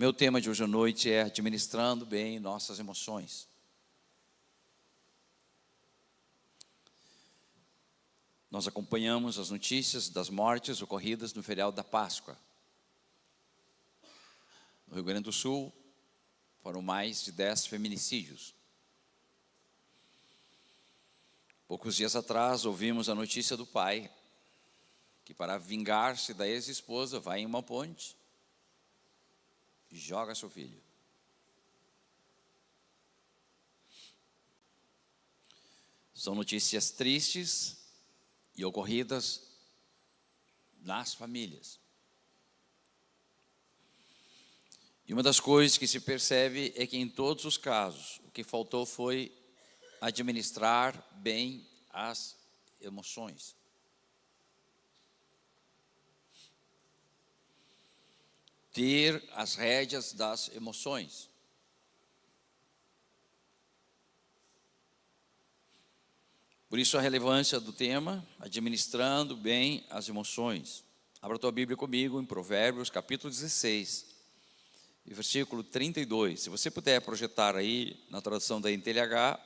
Meu tema de hoje à noite é administrando bem nossas emoções. Nós acompanhamos as notícias das mortes ocorridas no feriado da Páscoa. No Rio Grande do Sul, foram mais de 10 feminicídios. Poucos dias atrás, ouvimos a notícia do pai, que para vingar-se da ex-esposa, vai em uma ponte e joga seu filho. São notícias tristes e ocorridas nas famílias. E uma das coisas que se percebe é que em todos os casos, o que faltou foi administrar bem as emoções. Ter as rédeas das emoções. Por isso a relevância do tema, administrando bem as emoções. Abra a tua Bíblia comigo em Provérbios, capítulo 16, e versículo 32. Se você puder projetar aí na tradução da NTLH,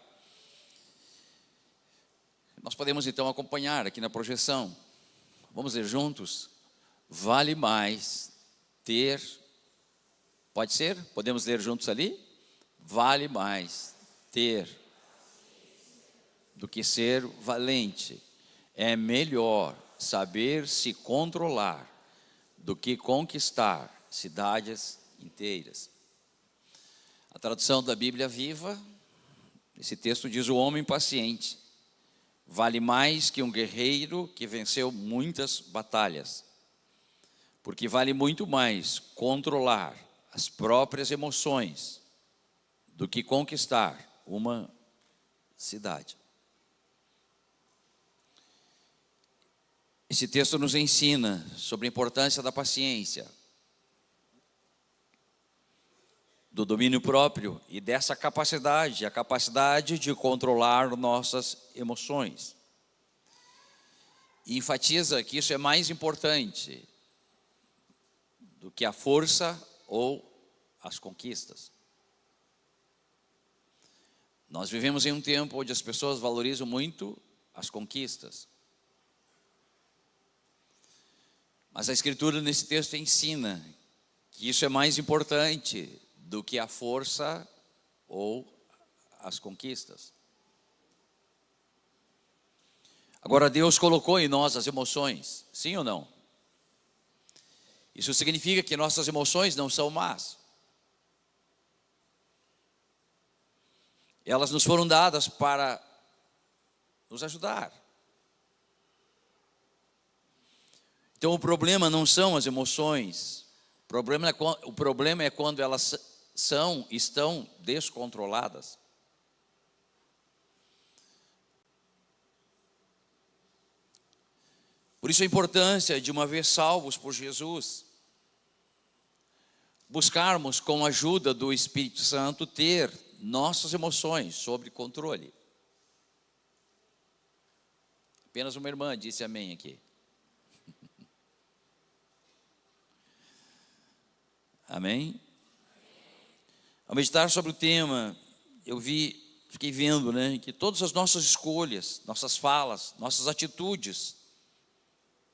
nós podemos então acompanhar aqui na projeção. Vamos ler juntos? Vale mais ter, pode ser? Podemos ler juntos ali? Vale mais ter do que ser valente. É melhor saber se controlar do que conquistar cidades inteiras. A tradução da Bíblia Viva, esse texto diz: o homem paciente vale mais que um guerreiro que venceu muitas batalhas, porque vale muito mais controlar as próprias emoções do que conquistar uma cidade. Esse texto nos ensina sobre a importância da paciência, do domínio próprio e dessa capacidade, a capacidade de controlar nossas emoções. E enfatiza que isso é mais importante do que a força ou as conquistas. Nós vivemos em um tempo onde as pessoas valorizam muito as conquistas. Mas a Escritura nesse texto ensina que isso é mais importante do que a força ou as conquistas. Agora, Deus colocou em nós as emoções, sim ou não? Isso significa que nossas emoções não são más. Elas nos foram dadas para nos ajudar. Então o problema não são as emoções, o problema é quando elas estão descontroladas. Por isso a importância de, uma vez salvos por Jesus, buscarmos com a ajuda do Espírito Santo ter nossas emoções sob controle. Apenas uma irmã disse amém aqui. Amém? Ao meditar sobre o tema, fiquei vendo, que todas as nossas escolhas, nossas falas, nossas atitudes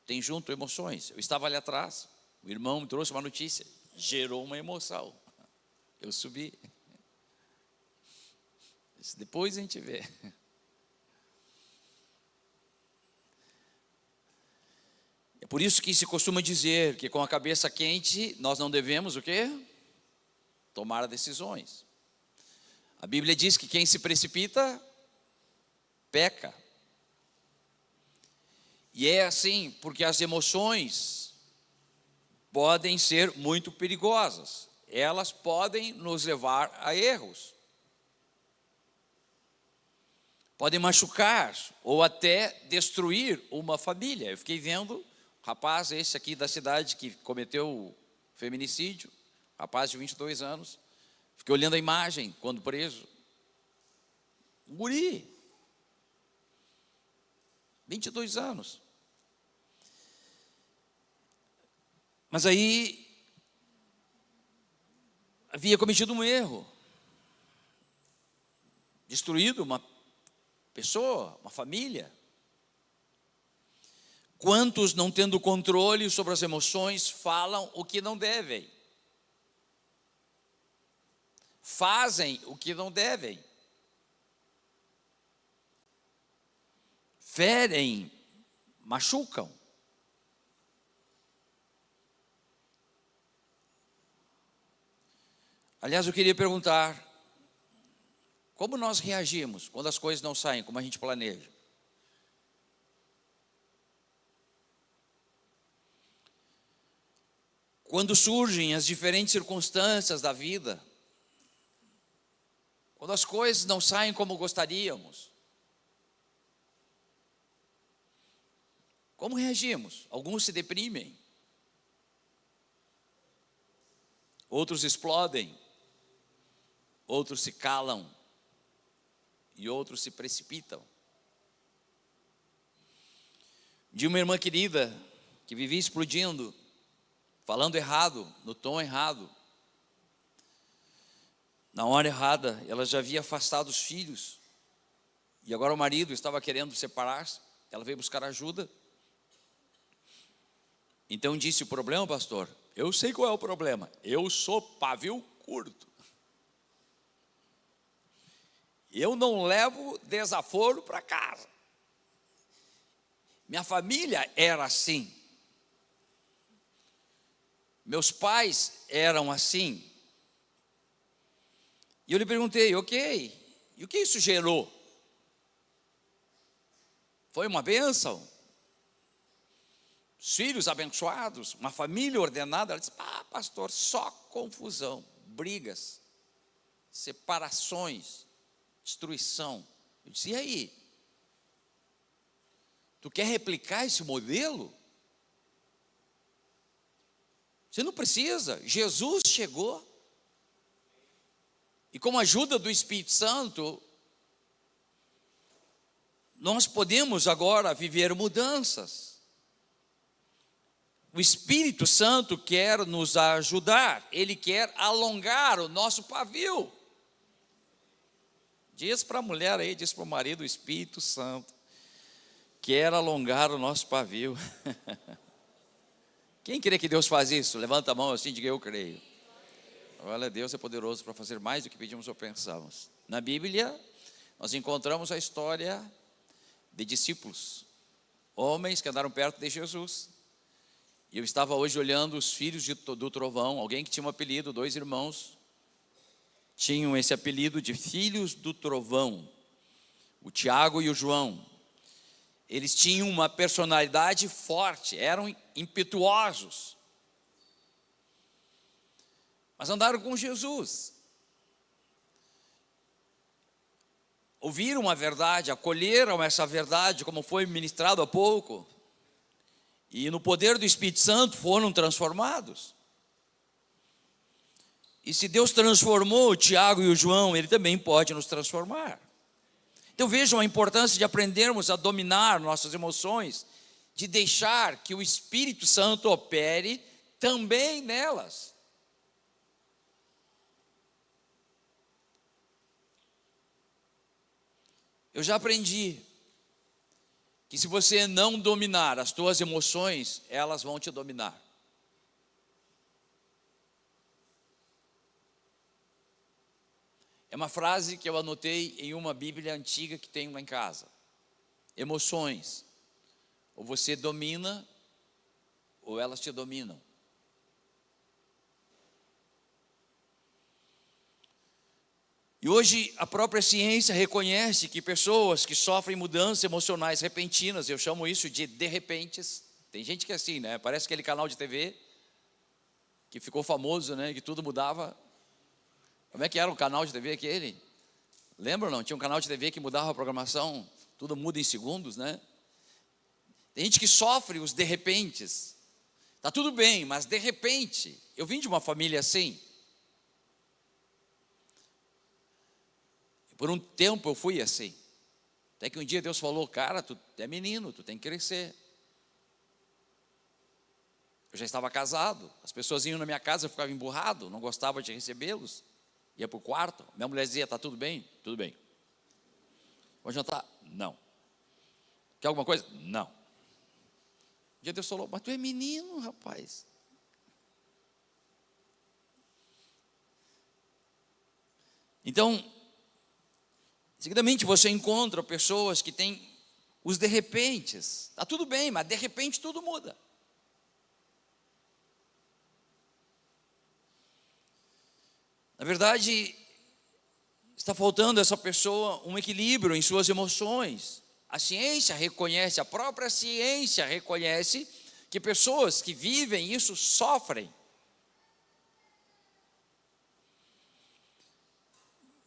têm junto emoções. Eu estava ali atrás, o irmão me trouxe uma notícia, gerou uma emoção. Eu subi. Depois a gente vê. É por isso que se costuma dizer que com a cabeça quente nós não devemos o quê? Tomar decisões. A Bíblia diz que quem se precipita, peca. E é assim porque as emoções podem ser muito perigosas. Elas podem nos levar a erros. Podem machucar ou até destruir uma família. Eu fiquei vendo rapaz esse aqui da cidade que cometeu o feminicídio, rapaz de 22 anos, fiquei olhando a imagem quando preso, um guri, 22 anos. Mas aí havia cometido um erro, destruído uma pessoa, uma família. Quantos, não tendo controle sobre as emoções, falam o que não devem? Fazem o que não devem? Ferem, machucam. Aliás, eu queria perguntar, como nós reagimos quando as coisas não saem como a gente planeja? Quando surgem as diferentes circunstâncias da vida, quando as coisas não saem como gostaríamos, como reagimos? Alguns se deprimem, outros explodem, outros se calam e outros se precipitam. De uma irmã querida que vivia explodindo, falando errado, no tom errado, na hora errada. Ela já havia afastado os filhos e agora o marido estava querendo separar-se. Ela veio buscar ajuda. Então disse: o problema, pastor, eu sei qual é o problema, eu sou pavio curto, eu não levo desaforo para casa, minha família era assim, meus pais eram assim. E eu lhe perguntei: ok, e o que isso gerou? Foi uma bênção? Os filhos abençoados, uma família ordenada? Ela disse: pastor, só confusão, brigas, separações, destruição. Eu disse: e aí? Tu quer replicar esse modelo? Você não precisa. Jesus chegou e com a ajuda do Espírito Santo nós podemos agora viver mudanças. O Espírito Santo quer nos ajudar, Ele quer alongar o nosso pavio. Diz para a mulher aí, diz para o marido: o Espírito Santo quer alongar o nosso pavio. Quem crê que Deus faz isso? Levanta a mão assim e diga: eu creio. Olha, Deus é poderoso para fazer mais do que pedimos ou pensamos. Na Bíblia, nós encontramos a história de discípulos, homens que andaram perto de Jesus. E eu estava hoje olhando os filhos do trovão, alguém que tinha um apelido, dois irmãos tinham esse apelido de filhos do trovão, o Tiago e o João. Eles tinham uma personalidade forte, eram impetuosos, mas andaram com Jesus, ouviram a verdade, acolheram essa verdade, como foi ministrado há pouco, e no poder do Espírito Santo foram transformados. E se Deus transformou o Tiago e o João, Ele também pode nos transformar. Então vejam a importância de aprendermos a dominar nossas emoções, de deixar que o Espírito Santo opere também nelas. Eu já aprendi que se você não dominar as tuas emoções, elas vão te dominar. É uma frase que eu anotei em uma Bíblia antiga que tenho lá em casa. Emoções, ou você domina, ou elas te dominam. E hoje a própria ciência reconhece que pessoas que sofrem mudanças emocionais repentinas, eu chamo isso de repentes. Tem gente que é assim, né? Parece aquele canal de TV que ficou famoso, né? Que tudo mudava. Como é que era o canal de TV aquele? Lembra ou não? Tinha um canal de TV que mudava a programação, tudo muda em segundos, né? Tem gente que sofre os de repentes. Tá tudo bem, mas de repente, eu vim de uma família assim. Por um tempo eu fui assim. Até que um dia Deus falou: cara, tu é menino, tu tem que crescer. Eu já estava casado, as pessoas iam na minha casa, eu ficava emburrado, não gostava de recebê-los. Ia para o quarto, minha mulher dizia: está tudo bem? Tudo bem. Vamos jantar? Não. Quer alguma coisa? Não. Um dia Deus falou: mas tu é menino, rapaz. Então, seguidamente você encontra pessoas que têm os de repentes. Está tudo bem, mas de repente tudo muda. Na verdade, está faltando a essa pessoa um equilíbrio em suas emoções. A ciência reconhece, a própria ciência reconhece que pessoas que vivem isso sofrem.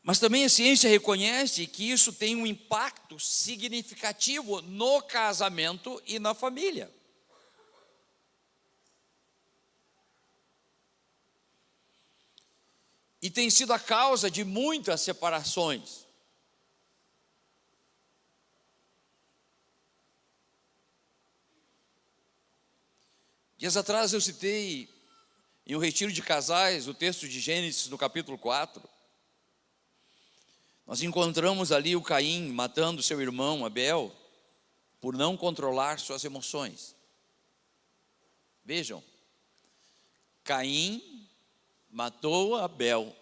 Mas também a ciência reconhece que isso tem um impacto significativo no casamento e na família. E tem sido a causa de muitas separações. Dias atrás eu citei em um retiro de casais o texto de Gênesis no capítulo 4. Nós encontramos ali o Caim matando seu irmão Abel por não controlar suas emoções. Vejam, Caim matou Abel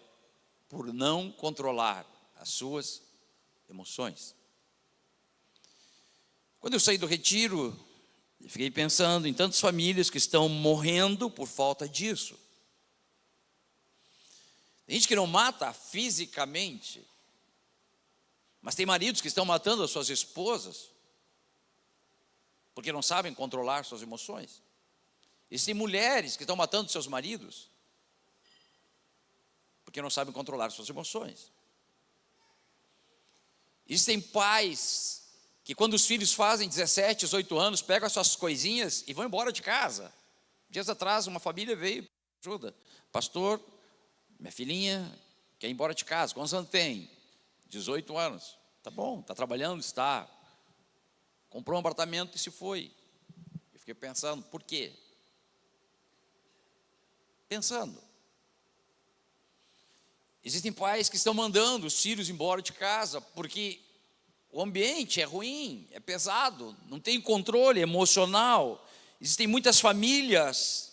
por não controlar as suas emoções. Quando eu saí do retiro, eu fiquei pensando em tantas famílias que estão morrendo por falta disso. Tem gente que não mata fisicamente, mas tem maridos que estão matando as suas esposas porque não sabem controlar suas emoções. Existem mulheres que estão matando seus maridos porque não sabem controlar suas emoções. Existem pais que quando os filhos fazem 17, 18 anos, pegam as suas coisinhas e vão embora de casa. Dias atrás uma família veio, ajuda, pastor, minha filhinha quer ir embora de casa, quantos anos tem? 18 anos, tá bom, está trabalhando, está, comprou um apartamento e se foi. Eu fiquei pensando, por quê? Pensando. Existem pais que estão mandando os filhos embora de casa porque o ambiente é ruim, é pesado, não tem controle emocional. Existem muitas famílias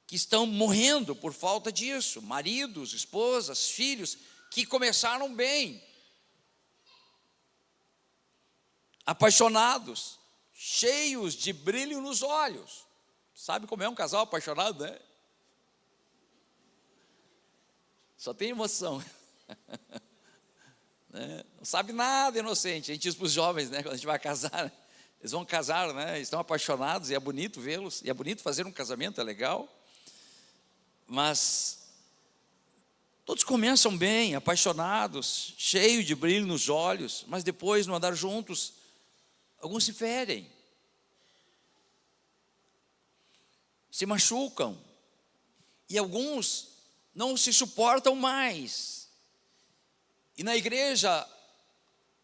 que estão morrendo por falta disso, maridos, esposas, filhos que começaram bem, apaixonados, cheios de brilho nos olhos. Sabe como é um casal apaixonado, né? Só tem emoção. Não sabe nada, inocente. A gente diz para os jovens, né, quando a gente vai casar, eles vão casar, né, estão apaixonados e é bonito vê-los, e é bonito fazer um casamento, é legal. Mas todos começam bem, apaixonados, cheios de brilho nos olhos, mas depois, no andar juntos, alguns se ferem, se machucam, e alguns não se suportam mais. E na igreja,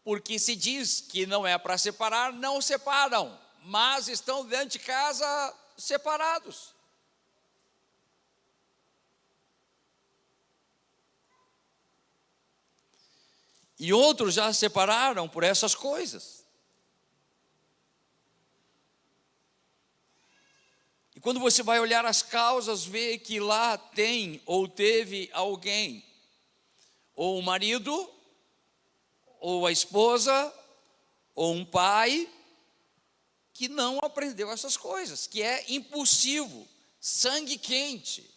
porque se diz que não é para separar, não separam, mas estão dentro de casa separados. E outros já se separaram por essas coisas. E quando você vai olhar as causas, vê que lá tem ou teve alguém, ou um marido, ou a esposa, ou um pai, que não aprendeu essas coisas, que é impulsivo, sangue quente,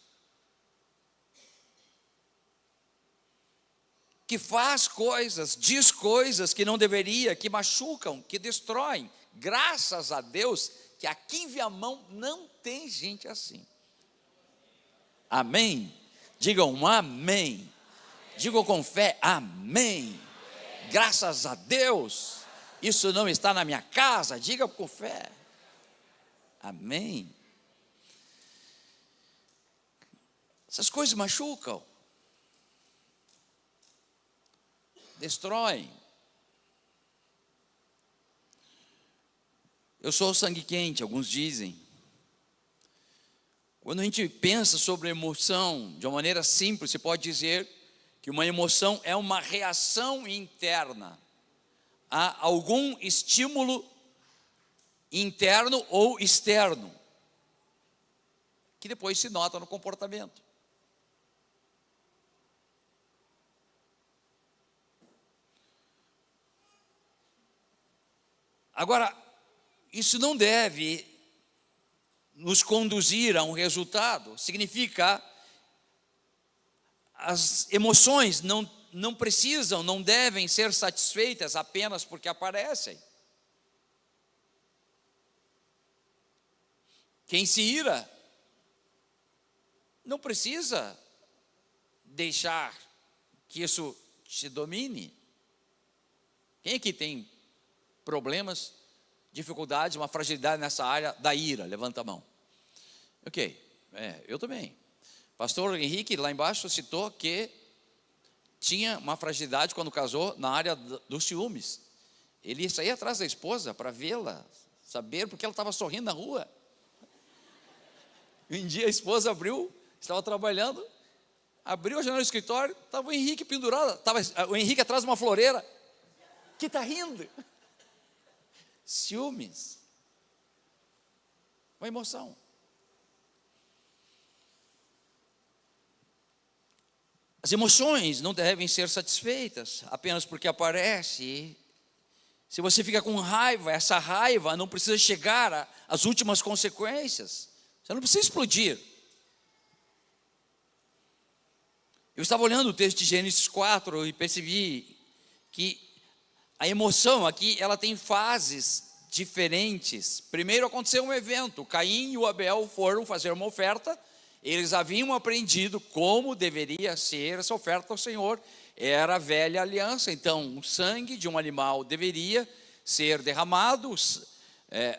que faz coisas, diz coisas que não deveria, que machucam, que destroem. Graças a Deus que aqui em Viamão não tem gente assim. Amém? Digam amém. Digam com fé, amém. Graças a Deus, isso não está na minha casa, diga com fé, amém. Essas coisas machucam, destroem. Eu sou sangue quente, alguns dizem. Quando a gente pensa sobre emoção, de uma maneira simples, você pode dizer que uma emoção é uma reação interna a algum estímulo interno ou externo, que depois se nota no comportamento. Agora, isso não deve nos conduzir a um resultado. Significa, as emoções não precisam, não devem ser satisfeitas apenas porque aparecem. Quem se ira não precisa deixar que isso te domine. Quem aqui tem problemas, dificuldades, uma fragilidade nessa área da ira? Levanta a mão. Ok, eu também. Pastor Henrique, lá embaixo, citou que tinha uma fragilidade quando casou na área dos ciúmes. Ele saía atrás da esposa para vê-la, saber porque ela estava sorrindo na rua. Um dia a esposa estava trabalhando, abriu a janela do escritório, estava o Henrique pendurado, estava o Henrique atrás de uma floreira. Que está rindo? Ciúmes. Uma emoção. As emoções não devem ser satisfeitas apenas porque aparece. Se você fica com raiva, essa raiva não precisa chegar às últimas consequências. Você não precisa explodir. Eu estava olhando o texto de Gênesis 4 e percebi que a emoção aqui, ela tem fases diferentes. Primeiro aconteceu um evento, Caim e o Abel foram fazer uma oferta. Eles haviam aprendido como deveria ser essa oferta ao Senhor. Era a velha aliança. Então, o sangue de um animal deveria ser derramado.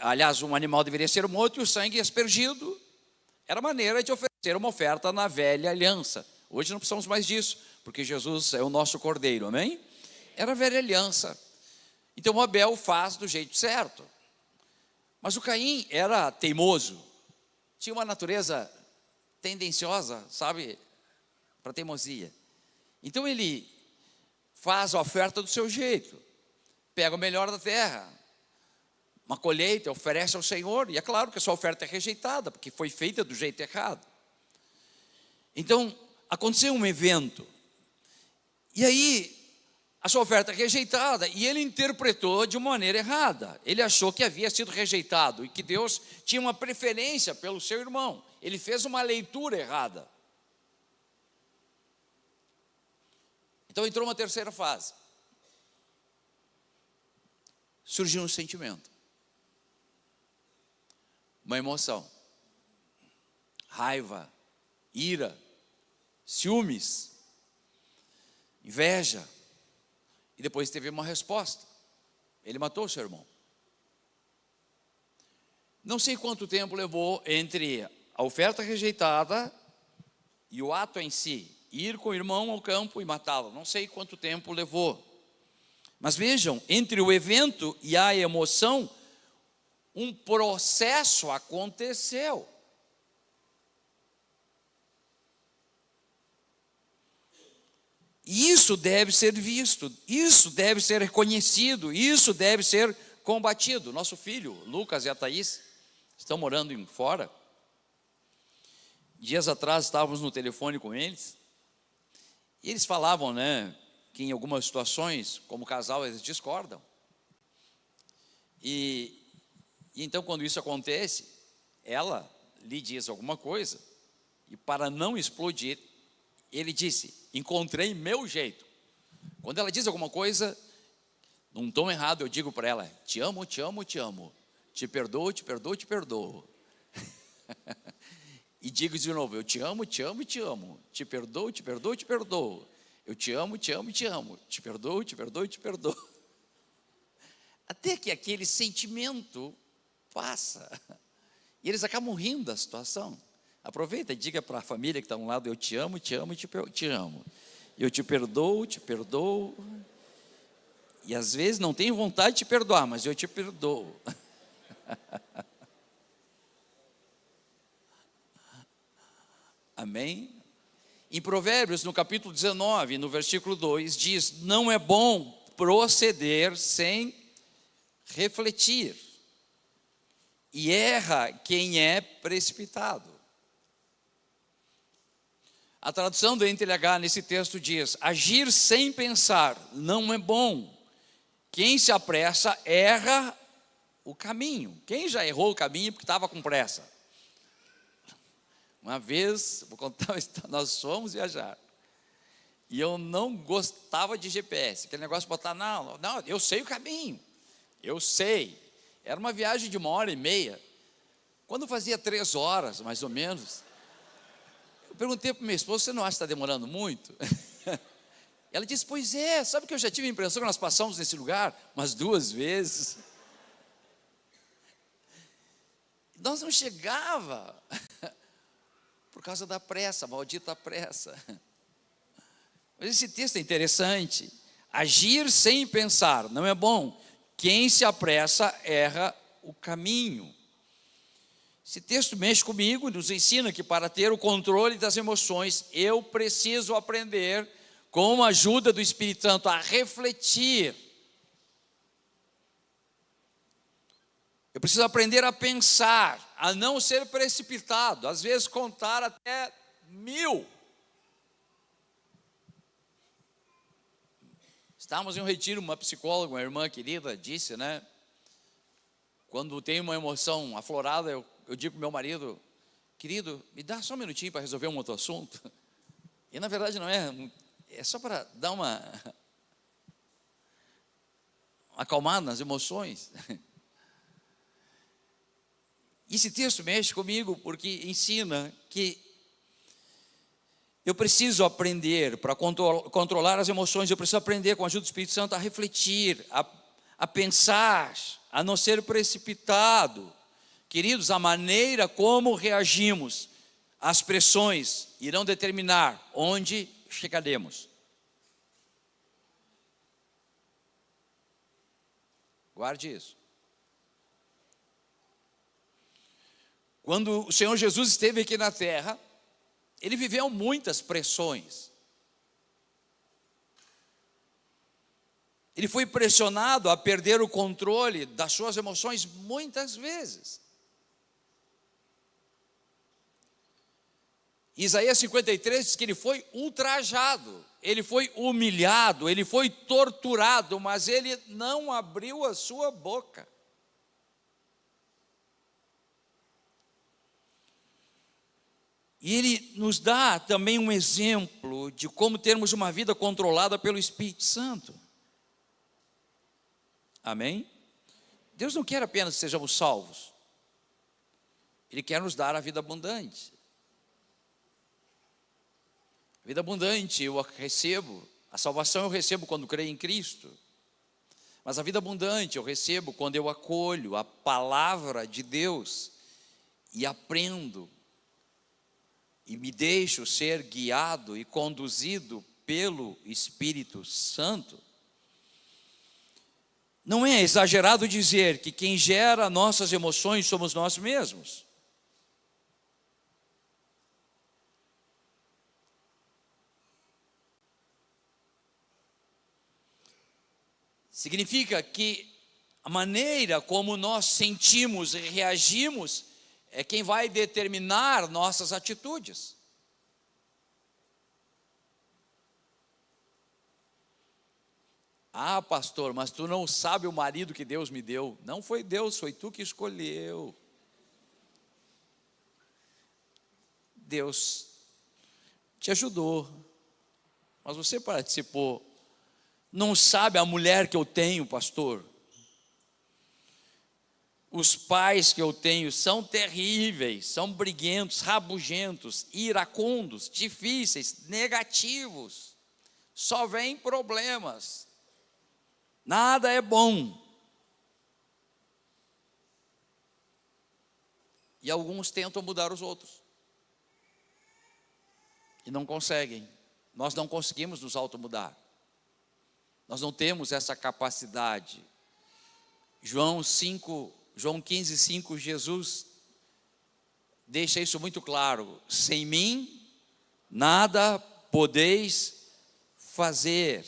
Aliás, um animal deveria ser morto e o sangue aspergido. Era a maneira de oferecer uma oferta na velha aliança. Hoje não precisamos mais disso, porque Jesus é o nosso cordeiro, amém? Era a velha aliança. Então o Abel faz do jeito certo. Mas o Caim era teimoso. Tinha uma natureza tendenciosa, sabe, para teimosia. Então ele faz a oferta do seu jeito. Pega o melhor da terra, uma colheita, oferece ao Senhor. E é claro que a sua oferta é rejeitada, porque foi feita do jeito errado. Então aconteceu um evento. E aí a sua oferta é rejeitada, e ele interpretou de uma maneira errada. Ele achou que havia sido rejeitado e que Deus tinha uma preferência pelo seu irmão. Ele fez uma leitura errada. Então entrou uma terceira fase. Surgiu um sentimento, uma emoção, raiva, ira, ciúmes, inveja. E depois teve uma resposta. Ele matou o seu irmão. Não sei quanto tempo levou entre a oferta rejeitada e o ato em si, ir com o irmão ao campo e matá-lo. Não sei quanto tempo levou. Mas vejam, entre o evento e a emoção, um processo aconteceu. Isso deve ser visto, isso deve ser reconhecido, isso deve ser combatido. Nosso filho, Lucas e a Thaís, estão morando fora. Dias atrás estávamos no telefone com eles, e eles falavam, que em algumas situações, como casal, eles discordam. E então, quando isso acontece, ela lhe diz alguma coisa, e para não explodir, ele disse: encontrei meu jeito. Quando ela diz alguma coisa num tom errado, eu digo para ela: te amo, te amo, te amo. Te perdoo, te perdoo, te perdoo. E digo de novo: eu te amo, te amo e te amo. Te perdoo, te perdoo, te perdoo. Eu te amo, te amo e te amo. Te perdoo, te perdoo e te perdoo. Até que aquele sentimento passa. E eles acabam rindo da situação. Aproveita e diga para a família que está ao lado: eu te amo, te amo e te amo. Eu te perdoo, te perdoo. E às vezes não tenho vontade de te perdoar, mas eu te perdoo. Amém? Em Provérbios, no capítulo 19, no versículo 2, diz: não é bom proceder sem refletir, e erra quem é precipitado. A tradução do NTLH nesse texto diz: agir sem pensar não é bom. Quem se apressa erra o caminho. Quem já errou o caminho porque estava com pressa? Uma vez, vou contar uma história, nós fomos viajar, e eu não gostava de GPS, aquele negócio de botar, não, eu sei o caminho, eu sei. Era uma viagem de 1h30, quando fazia 3 horas, mais ou menos, eu perguntei para minha esposa: você não acha que está demorando muito? Ela disse: pois é, sabe que eu já tive a impressão que nós passamos nesse lugar umas 2 vezes. Nós não chegava, por causa da pressa, maldita pressa. Mas esse texto é interessante. Agir sem pensar não é bom. Quem se apressa erra o caminho. Esse texto mexe comigo e nos ensina que para ter o controle das emoções, eu preciso aprender, com a ajuda do Espírito Santo, a refletir. Eu preciso aprender a pensar, a não ser precipitado, às vezes contar até 1000. Estávamos em um retiro, uma psicóloga, uma irmã querida, disse, né? Quando tem uma emoção aflorada, eu digo para o meu marido: querido, me dá só um minutinho para resolver um outro assunto. E na verdade não é só para dar uma acalmada nas emoções. Esse texto mexe comigo porque ensina que eu preciso aprender, para controlar as emoções, eu preciso aprender com a ajuda do Espírito Santo a refletir, a pensar, a não ser precipitado. Queridos, a maneira como reagimos às pressões irão determinar onde chegaremos. Guarde isso. Quando o Senhor Jesus esteve aqui na terra, Ele viveu muitas pressões. Ele foi pressionado a perder o controle das suas emoções muitas vezes. Isaías 53 diz que ele foi ultrajado, ele foi humilhado, ele foi torturado, mas ele não abriu a sua boca. E ele nos dá também um exemplo de como termos uma vida controlada pelo Espírito Santo. Amém? Deus não quer apenas que sejamos salvos. Ele quer nos dar a vida abundante. A vida abundante eu recebo, a salvação eu recebo quando creio em Cristo. Mas a vida abundante eu recebo quando eu acolho a palavra de Deus e aprendo e me deixo ser guiado e conduzido pelo Espírito Santo. Não é exagerado dizer que quem gera nossas emoções somos nós mesmos. Significa que a maneira como nós sentimos e reagimos é quem vai determinar nossas atitudes. Ah, pastor, mas tu não sabe o marido que Deus me deu. Não foi Deus, foi tu que escolheu. Deus te ajudou, mas você participou. Não sabe a mulher que eu tenho, pastor. Os pais que eu tenho são terríveis, são briguentos, rabugentos, iracundos, difíceis, negativos. Só vem problemas. Nada é bom. E alguns tentam mudar os outros. E não conseguem. Nós não conseguimos nos automudar. Nós não temos essa capacidade. João 15:5, Jesus deixa isso muito claro: sem mim nada podeis fazer.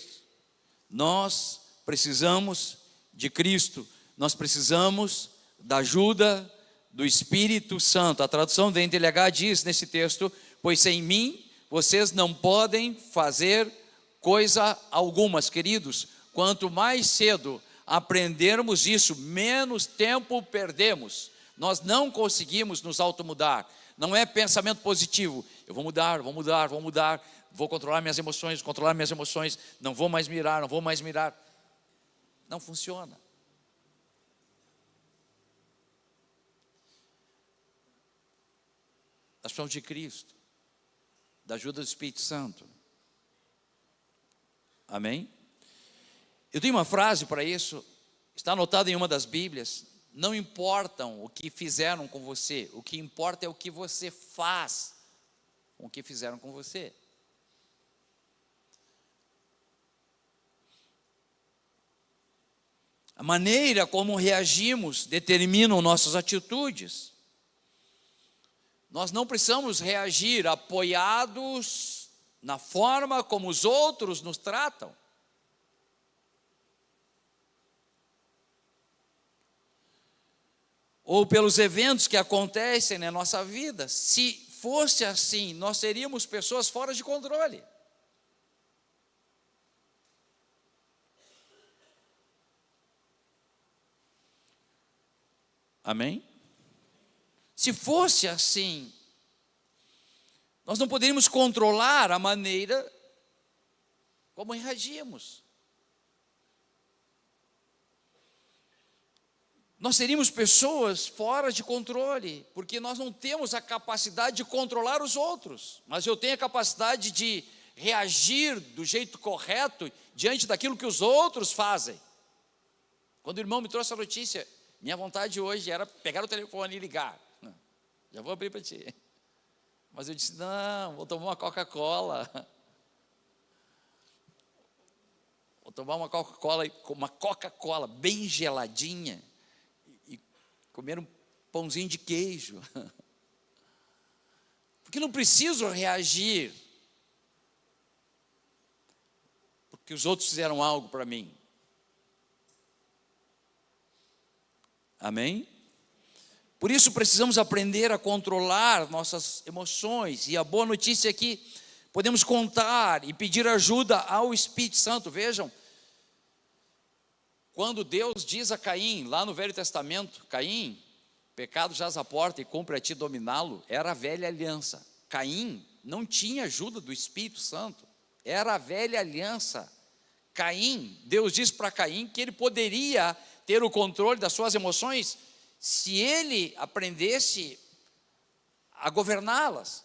Nós precisamos de Cristo, nós precisamos da ajuda do Espírito Santo. A tradução da NTLH diz nesse texto: pois sem mim vocês não podem fazer coisa alguma. Queridos, quanto mais cedo aprendermos isso, menos tempo perdemos. Nós não conseguimos nos automudar. Não é pensamento positivo. Eu vou mudar, vou controlar minhas emoções, não vou mais mirar. Não funciona. Nós precisamos de Cristo, da ajuda do Espírito Santo. Amém? Eu tenho uma frase para isso, está anotada em uma das Bíblias: não importam o que fizeram com você, o que importa é o que você faz com o que fizeram com você. A maneira como reagimos determina nossas atitudes. Nós não precisamos reagir apoiados na forma como os outros nos tratam. Ou pelos eventos que acontecem na nossa vida. Se fosse assim, nós seríamos pessoas fora de controle. Amém? Se fosse assim, nós não poderíamos controlar a maneira como reagimos. Nós seríamos pessoas fora de controle, porque nós não temos a capacidade de controlar os outros, mas eu tenho a capacidade de reagir do jeito correto diante daquilo que os outros fazem. Quando o irmão me trouxe a notícia, minha vontade hoje era pegar o telefone e ligar. Já vou abrir para ti. Mas eu disse: não, vou tomar uma Coca-Cola. Vou tomar uma Coca-Cola bem geladinha e comer um pãozinho de queijo. Porque não preciso reagir porque os outros fizeram algo para mim. Amém? Por isso precisamos aprender a controlar nossas emoções. E a boa notícia é que podemos contar e pedir ajuda ao Espírito Santo. Vejam, quando Deus diz a Caim, lá no Velho Testamento: Caim, pecado jaz à porta e cumpre a ti dominá-lo, era a velha aliança. Caim não tinha ajuda do Espírito Santo, era a velha aliança. Caim, Deus diz para Caim que ele poderia ter o controle das suas emoções se ele aprendesse a governá-las.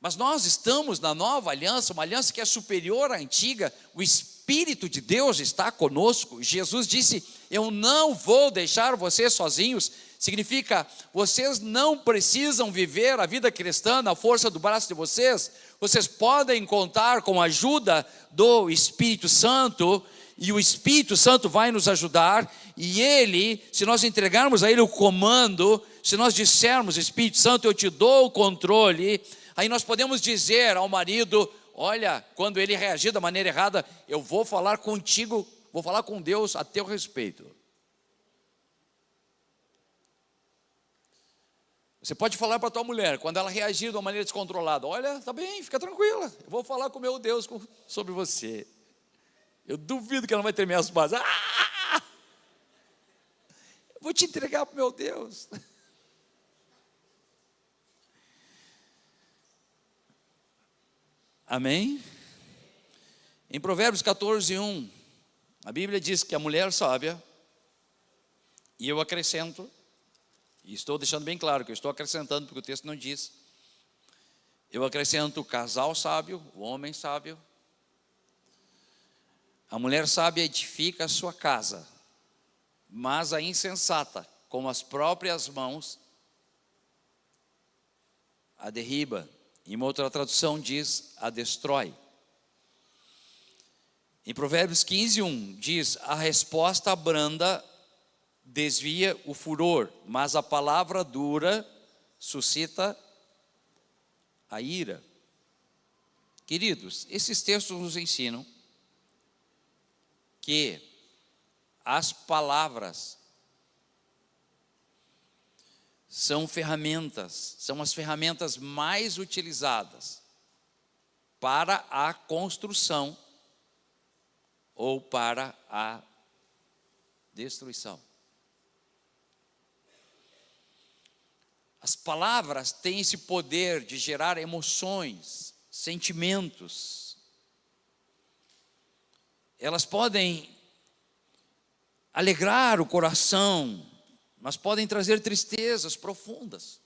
Mas nós estamos na nova aliança, uma aliança que é superior à antiga. O Espírito de Deus está conosco. Jesus disse: eu não vou deixar vocês sozinhos. Significa, vocês não precisam viver a vida cristã na força do braço de vocês. Vocês podem contar com a ajuda do Espírito Santo, e o Espírito Santo vai nos ajudar. E ele, se nós entregarmos a ele o comando, se nós dissermos: Espírito Santo, eu te dou o controle, aí nós podemos dizer ao marido: olha, quando ele reagir da maneira errada, eu vou falar contigo, vou falar com Deus a teu respeito. Você pode falar para a tua mulher, quando ela reagir de uma maneira descontrolada: olha, está bem, fica tranquila, eu vou falar com o meu Deus sobre você. Eu duvido que ela vai tremer as bases. Eu vou te entregar para o meu Deus. Amém? Em Provérbios 14:1, a Bíblia diz que a mulher sábia, e eu acrescento, e estou deixando bem claro que eu estou acrescentando porque o texto não diz, eu acrescento o casal sábio, o homem sábio. A mulher sábia edifica a sua casa, mas a insensata, com as próprias mãos, a derriba. Em uma outra tradução diz: a destrói. Em Provérbios 15:1 diz: a resposta branda desvia o furor, mas a palavra dura suscita a ira. Queridos, esses textos nos ensinam que as palavras são as ferramentas mais utilizadas para a construção ou para a destruição. As palavras têm esse poder de gerar emoções, sentimentos. Elas podem alegrar o coração, mas podem trazer tristezas profundas.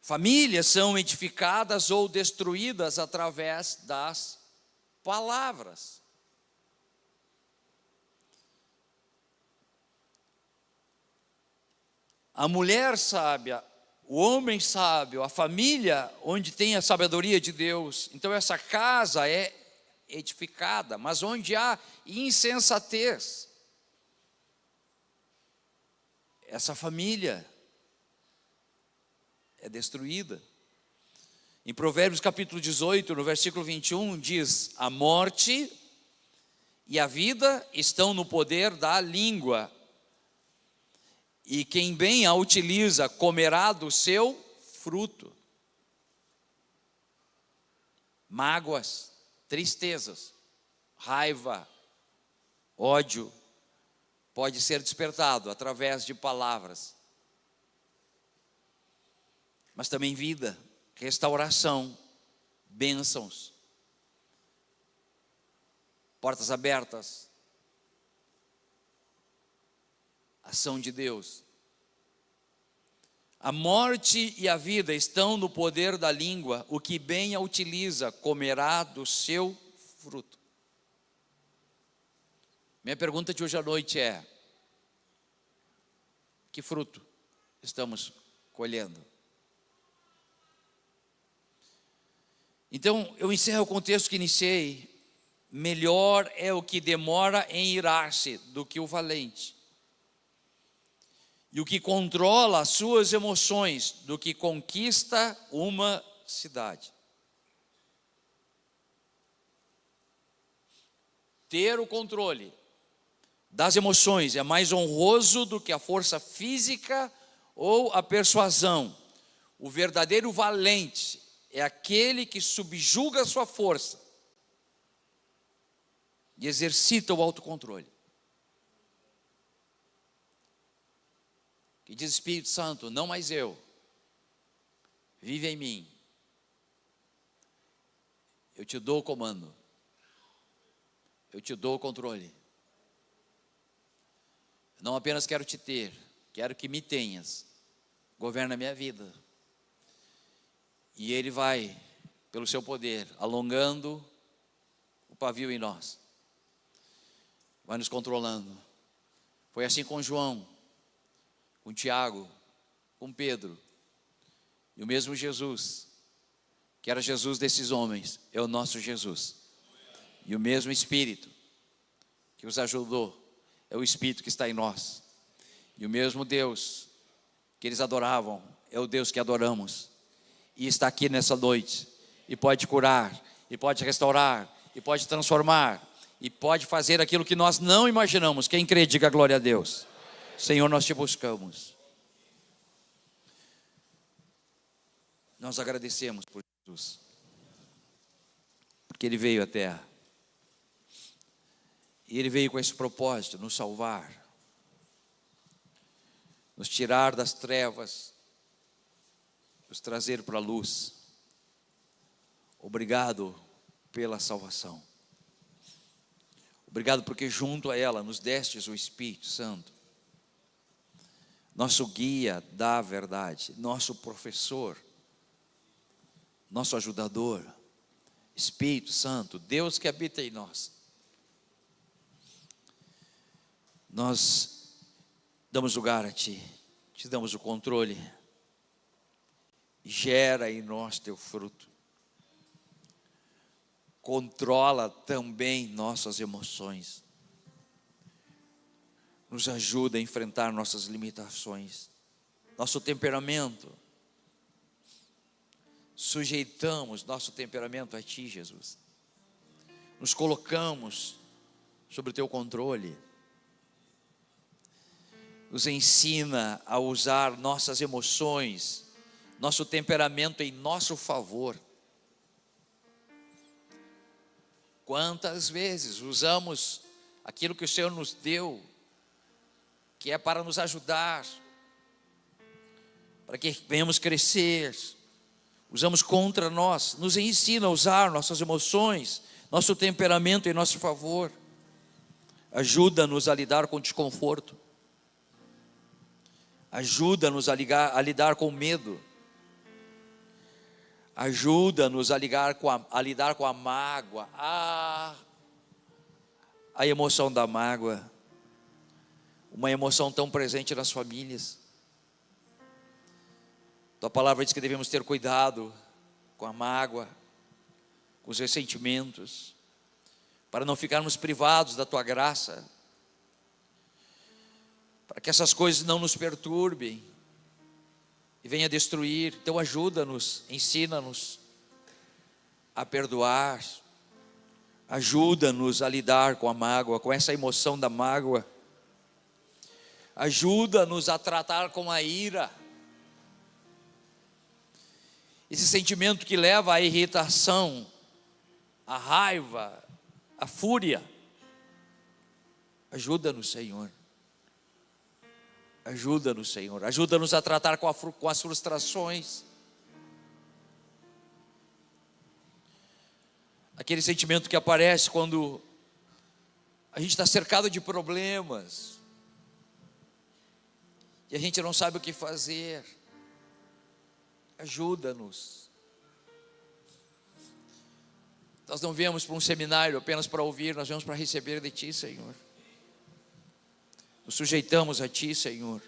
Famílias são edificadas ou destruídas através das palavras. A mulher sábia, o homem sábio, a família onde tem a sabedoria de Deus. Então essa casa é edificada, mas onde há insensatez, essa família é destruída. Em Provérbios capítulo 18, no versículo 21, diz: a morte e a vida estão no poder da língua, e quem bem a utiliza comerá do seu fruto. Mágoas, tristezas, raiva, ódio pode ser despertado através de palavras. Mas também vida, restauração, bênçãos, portas abertas, ação de Deus. A morte e a vida estão no poder da língua, o que bem a utiliza comerá do seu fruto. Minha pergunta de hoje à noite é: que fruto estamos colhendo? Então, eu encerro com o texto que iniciei: melhor é o que demora em irar-se do que o valente, e o que controla as suas emoções do que conquista uma cidade. Ter o controle das emoções é mais honroso do que a força física ou a persuasão. O verdadeiro valente é aquele que subjuga a sua força e exercita o autocontrole. Que diz Espírito Santo: não mais eu, vive em mim. Eu te dou o comando, eu te dou o controle. Não apenas quero te ter, quero que me tenhas. Governa a minha vida. E Ele vai, pelo seu poder, alongando o pavio em nós, vai nos controlando. Foi assim com João, com Tiago, com Pedro. E o mesmo Jesus, que era Jesus desses homens, é o nosso Jesus. E o mesmo Espírito que os ajudou é o Espírito que está em nós. E o mesmo Deus que eles adoravam é o Deus que adoramos. E está aqui nessa noite, e pode curar, e pode restaurar, e pode transformar, e pode fazer aquilo que nós não imaginamos. Quem crê, diga glória a Deus. Senhor, nós te buscamos. Nós agradecemos por Jesus, porque Ele veio à terra, e Ele veio com esse propósito: nos salvar, nos tirar das trevas, nos trazer para a luz. Obrigado pela salvação. Obrigado porque junto a ela nos destes o Espírito Santo, nosso guia da verdade, nosso professor, nosso ajudador. Espírito Santo, Deus que habita em nós. Nós damos lugar a Ti, te damos o controle. Gera em nós teu fruto. Controla também nossas emoções. Nos ajuda a enfrentar nossas limitações, nosso temperamento, sujeitamos nosso temperamento a Ti, Jesus. Nos colocamos sob o Teu controle. Nos ensina a usar nossas emoções, nosso temperamento em nosso favor. Quantas vezes usamos aquilo que o Senhor nos deu, que é para nos ajudar, para que venhamos crescer, usamos contra nós. Nos ensina a usar nossas emoções, nosso temperamento em nosso favor. Ajuda-nos a lidar com o desconforto. Ajuda-nos a lidar com o medo. Ajuda-nos a lidar com a mágoa. A emoção da mágoa. Uma emoção tão presente nas famílias. Tua palavra diz que devemos ter cuidado com a mágoa, com os ressentimentos, para não ficarmos privados da Tua graça, para que essas coisas não nos perturbem e venham a destruir. Então ajuda-nos, ensina-nos a perdoar, ajuda-nos a lidar com a mágoa, com essa emoção da mágoa, ajuda-nos a tratar com a ira, esse sentimento que leva à irritação, à raiva, à fúria. Ajuda-nos, Senhor. Ajuda-nos, Senhor. Ajuda-nos a tratar com as frustrações. Aquele sentimento que aparece quando a gente está cercado de problemas e a gente não sabe o que fazer. Ajuda-nos. Nós não viemos para um seminário apenas para ouvir, nós viemos para receber de Ti, Senhor. Nos sujeitamos a Ti, Senhor.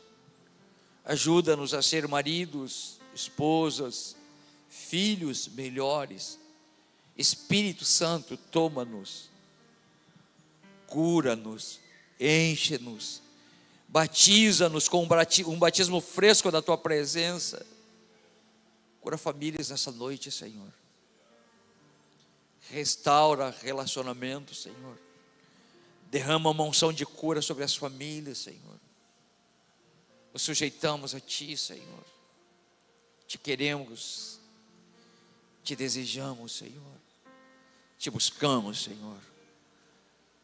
Ajuda-nos a ser maridos, esposas, filhos melhores. Espírito Santo, toma-nos, cura-nos, enche-nos, batiza-nos com um batismo fresco da Tua presença. Cura famílias nessa noite, Senhor. Restaura relacionamentos, Senhor. Derrama uma unção de cura sobre as famílias, Senhor. Nos sujeitamos a Ti, Senhor. Te queremos, Te desejamos, Senhor. Te buscamos, Senhor.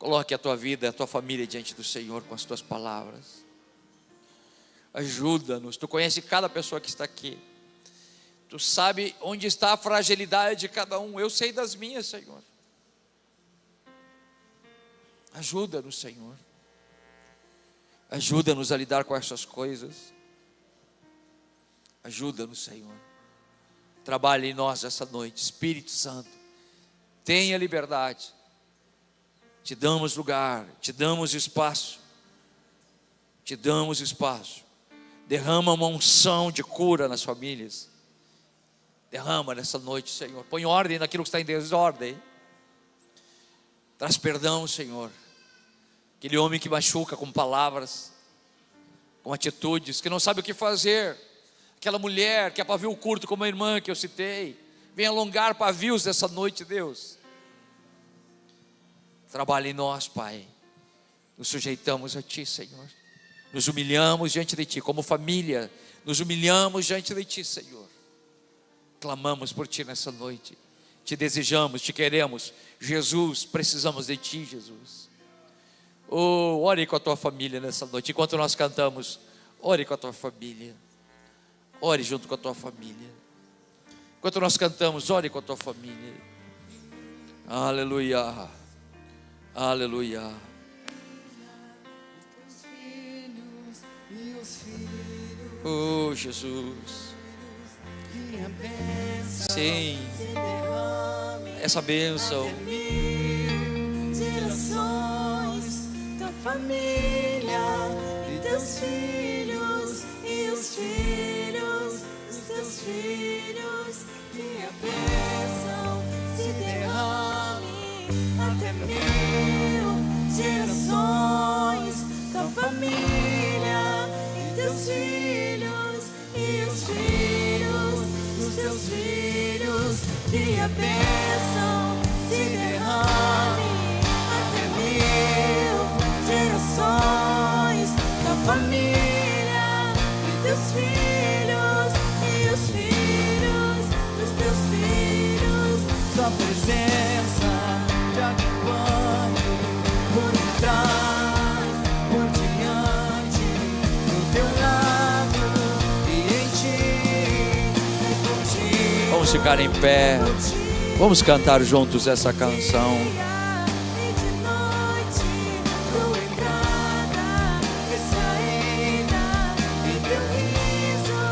Coloque a Tua vida, a Tua família diante do Senhor com as Tuas palavras. Ajuda-nos. Tu conhece cada pessoa que está aqui. Tu sabe onde está a fragilidade de cada um. Eu sei das minhas, Senhor. Ajuda-nos, Senhor. Ajuda-nos a lidar com essas coisas. Ajuda-nos, Senhor. Trabalhe em nós essa noite. Espírito Santo, tenha liberdade. Te damos lugar, te damos espaço. Te damos espaço. Derrama uma unção de cura nas famílias. Derrama nessa noite, Senhor. Põe ordem naquilo que está em desordem. Traz perdão, Senhor. Aquele homem que machuca com palavras, com atitudes, que não sabe o que fazer. Aquela mulher que é pavio curto, como a irmã que eu citei. Vem alongar pavios essa noite, Deus. Trabalha em nós, Pai. Nos sujeitamos a Ti, Senhor. Nos humilhamos diante de Ti, como família. Nos humilhamos diante de Ti, Senhor. Clamamos por Ti nessa noite. Te desejamos, Te queremos. Jesus, precisamos de Ti, Jesus. Oh, ore com a Tua família nessa noite. Enquanto nós cantamos, ore com a Tua família. Ore junto com a Tua família. Enquanto nós cantamos, ore com a Tua família. Aleluia. Aleluia. Oh, Jesus. Sim, essa bênção. Gerações, tua família e teus filhos e os filhos dos teus filhos, que a bênção se derrame até 1000 gerações, tua família e teus filhos e os filhos dos teus filhos. que a bênção se derrame até 1000 gerações, tua família e teus filhos e os filhos dos teus filhos. Sua presença te acompanhe por trás, por diante, do teu lado e em ti, e contigo. Vamos ficar em pé. Vamos cantar juntos essa canção. E de noite, tua entrada e saída, e teu riso,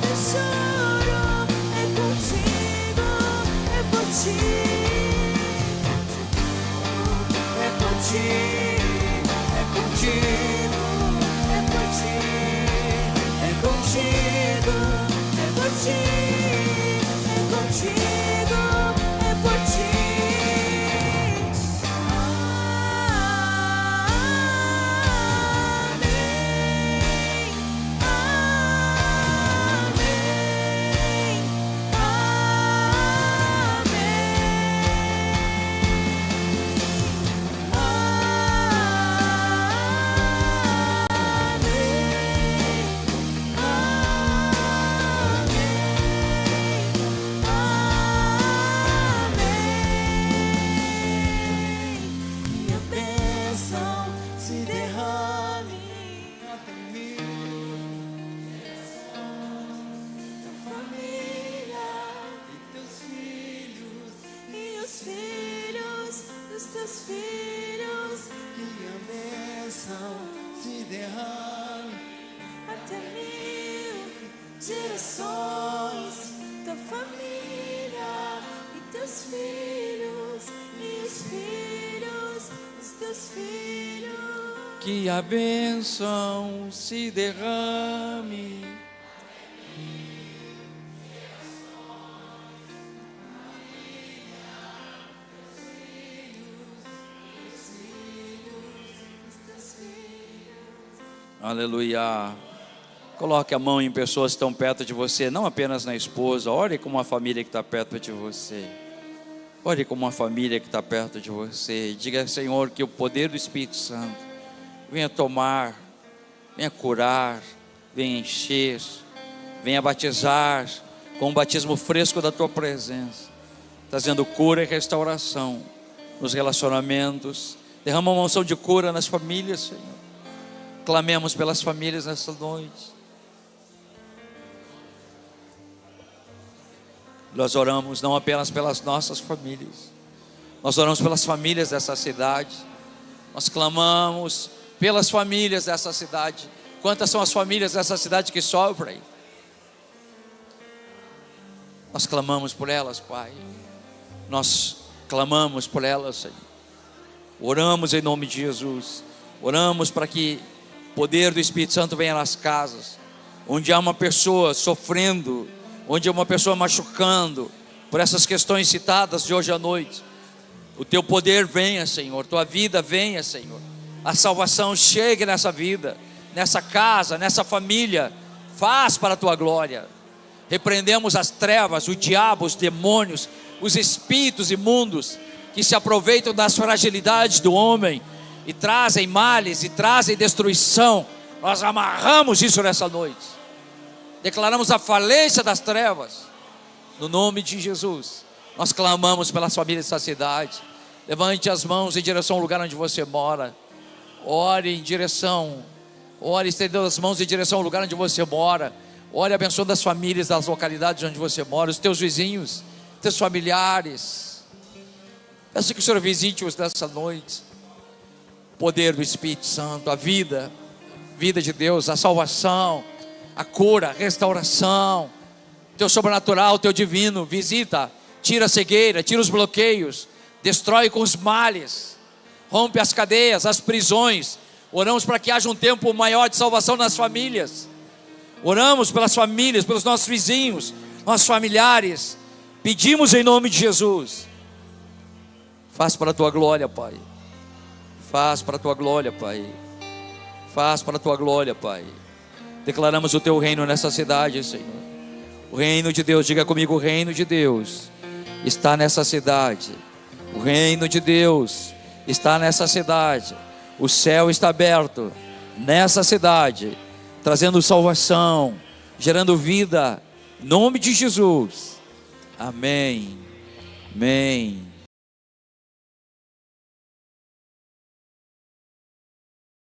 teu choro, é contigo, é por ti. É por ti, é contigo, é por ti, é contigo, é por ti, é contigo, é por ti. Que a bênção se derrame até 1000 gerações, tua família e teus filhos e os filhos dos teus filhos. Que a bênção se derrame até 1000 gerações, tua família e teus filhos e os filhos dos teus filhos. Que a bênção se derrame. Aleluia. Coloque a mão em pessoas que estão perto de você, não apenas na esposa. Ore com uma família que está perto de você. Ore com uma família que está perto de você. Diga, Senhor, que o poder do Espírito Santo venha tomar, venha curar, venha encher, venha batizar com um batismo fresco da tua presença, trazendo cura e restauração nos relacionamentos. Derrama uma unção de cura nas famílias, Senhor. Clamemos pelas famílias nessa noite. Nós oramos não apenas pelas nossas famílias, nós oramos pelas famílias dessa cidade. Nós clamamos pelas famílias dessa cidade. Quantas são as famílias dessa cidade que sofrem? Nós clamamos por elas, Pai. Nós clamamos por elas, Senhor. Oramos em nome de Jesus. Oramos para que o poder do Espírito Santo venha nas casas, onde há uma pessoa sofrendo, onde há uma pessoa machucando, por essas questões citadas de hoje à noite. O teu poder venha, Senhor. Tua vida venha, Senhor. A salvação chegue nessa vida, nessa casa, nessa família. Faz para a tua glória. Repreendemos as trevas, o diabo, os demônios, os espíritos imundos que se aproveitam das fragilidades do homem e trazem males e trazem destruição. Nós amarramos isso nessa noite. Declaramos a falência das trevas. No nome de Jesus, nós clamamos pelas famílias dessa cidade. Levante as mãos em direção ao lugar onde você mora. Ore em direção, ore estendendo as mãos em direção ao lugar onde você mora. Ore abençoando as famílias das localidades onde você mora, os teus vizinhos, teus familiares. Peço que o Senhor visite-os nessa noite. O poder do Espírito Santo, a vida de Deus, a salvação, a cura, a restauração, teu sobrenatural, teu divino, visita, tira a cegueira, tira os bloqueios, destrói com os males, rompe as cadeias, as prisões. Oramos para que haja um tempo maior de salvação nas famílias. Oramos pelas famílias, pelos nossos vizinhos, nossos familiares. Pedimos em nome de Jesus. Faz para a tua glória, Pai. Faz para a tua glória, Pai. Faz para a tua glória, Pai. Declaramos o teu reino nessa cidade, Senhor. O reino de Deus, diga comigo, o reino de Deus está nessa cidade. O reino de Deus está nessa cidade. O céu está aberto nessa cidade, trazendo salvação, gerando vida, em nome de Jesus. Amém. Amém.